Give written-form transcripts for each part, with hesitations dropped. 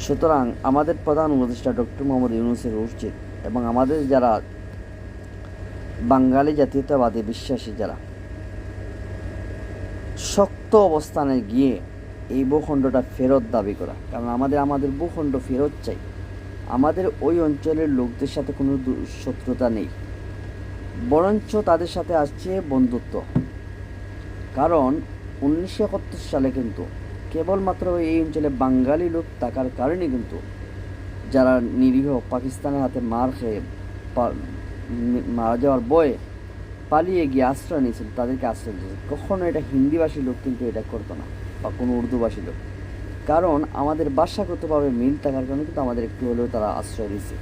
সুতরাং আমাদের প্রধান উপদেষ্টা ডক্টর মোহাম্মদ ইউনূসের উচিত এবং আমাদের যারা বাঙালি জাতীয়তাবাদী বিশ্বাসী যারা শক্ত অবস্থানে গিয়ে এই ভূখণ্ডটা ফেরত দাবি করা, কারণ আমাদের ভূখণ্ড ফেরত চাই। আমাদের ওই অঞ্চলের লোকদের সাথে কোনো শত্রুতা নেই, বরঞ্চ তাদের সাথে আসছে বন্ধুত্ব। কারণ 1971 সালে কিন্তু কেবলমাত্র এই অঞ্চলে বাঙালি লোক থাকার কারণে কিন্তু যারা নিরীহ পাকিস্তানের হাতে মার খেয়ে মারা যাওয়ার ভয়ে পালিয়ে গিয়ে আশ্রয় নিয়েছিল, তাদেরকে আশ্রয় দিয়েছিল। কখনো এটা হিন্দিভাষী লোক কিন্তু এটা করতো না, বা কোনো উর্দুভাষী লোক। কারণ আমাদের ভাষাগতভাবে মিল থাকার কারণে কিন্তু আমাদের একটু হলেও তারা আশ্রয় দিয়েছে।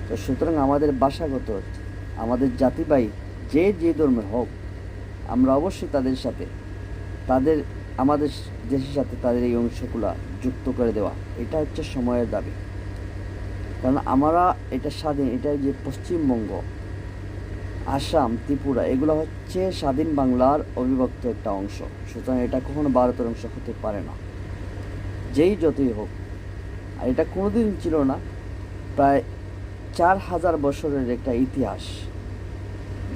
তো সুতরাং আমাদের ভাষাগত, আমাদের জাতিবাহী যে ধর্মের হোক, আমরা অবশ্যই তাদের সাথে, আমাদের দেশের সাথে তাদের এই অংশগুলা যুক্ত করে দেওয়া, এটা হচ্ছে সময়ের দাবি। কারণ আমরা এটা স্বাধীন, এটা যে পশ্চিমবঙ্গ, আসাম, ত্রিপুরা, এগুলো হচ্ছে স্বাধীন বাংলার অবিভক্ত একটা অংশ। সুতরাং এটা কখনো ভারতের অংশ হতে পারে না, যেই যতই হোক। আর এটা কোনোদিন ছিল না, প্রায় 4000 বছরের একটা ইতিহাস,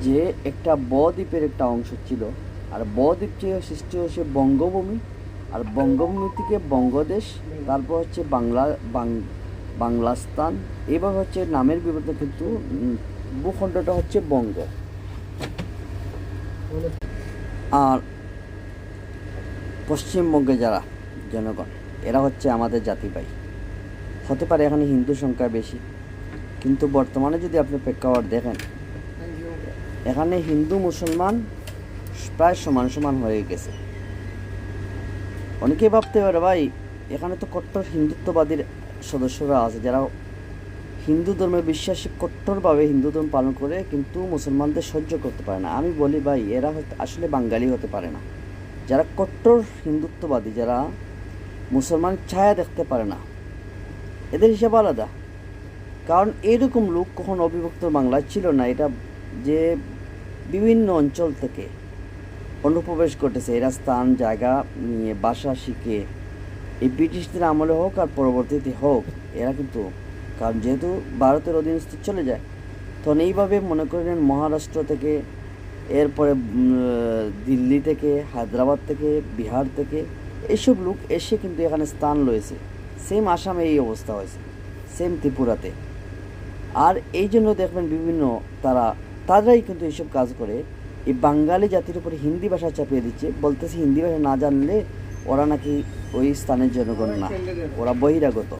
যে একটা বদ্বীপের একটা অংশ ছিল। আর বদ্বীপ থেকে সৃষ্টি হচ্ছে বঙ্গভূমি, আর বঙ্গভূমি থেকে বঙ্গদেশ, তারপর হচ্ছে বাংলাস্তান, এবার হচ্ছে নামের বিবর্তন, কিন্তু ভূখণ্ডটা হচ্ছে বঙ্গ। আর পশ্চিমবঙ্গে যারা জনগণ, এরা হচ্ছে আমাদের জাতিবাহী। হতে পারে এখানে হিন্দু সংখ্যা বেশি, কিন্তু বর্তমানে যদি আপনি প্রেক্ষাপট দেখেন, এখানে হিন্দু মুসলমান প্রায় সমান সমান হয়ে গেছে। অনেকেই ভাবতে পারে, ভাই এখানে তো কট্টর হিন্দুত্ববাদীর সদস্যরা আছে, যারা হিন্দু ধর্মে বিশ্বাসী, কট্টরভাবে হিন্দু ধর্ম পালন করে, কিন্তু মুসলমানদের সহ্য করতে পারে না। আমি বলি, ভাই এরা আসলে বাঙালি হতে পারে না। যারা কট্টর হিন্দুত্ববাদী, যারা মুসলমান ছায়া দেখতে পারে না, এদের হিসাব আলাদা। কারণ এইরকম লোক কখনো অবিভক্ত বাংলায় ছিল না। এটা যে বিভিন্ন অঞ্চল থেকে অনুপ্রবেশ ঘটেছে, এরা স্থান জায়গা নিয়ে ভাষা শিখে, এই ব্রিটিশদের আমলে হোক আর পরবর্তীতে হোক, এরা কিন্তু, কারণ যেহেতু ভারতের অধীনস্থ চলে যায়, তখন এইভাবে মনে করেন মহারাষ্ট্র থেকে, এরপরে দিল্লি থেকে, হায়দ্রাবাদ থেকে, বিহার থেকে এইসব লোক এসে কিন্তু এখানে স্থান লয়েছে। সেম আসামে এই অবস্থা হয়েছে, সেম ত্রিপুরাতে। আর এই জন্য দেখবেন বিভিন্ন তারাই কিন্তু এইসব কাজ করে এই বাঙালি জাতির উপরে হিন্দি ভাষা চাপিয়ে দিচ্ছে, বলতেছে হিন্দি ভাষা না জানলে ওরা নাকি ওই স্থানের জনগণ না, ওরা বহিরাগত।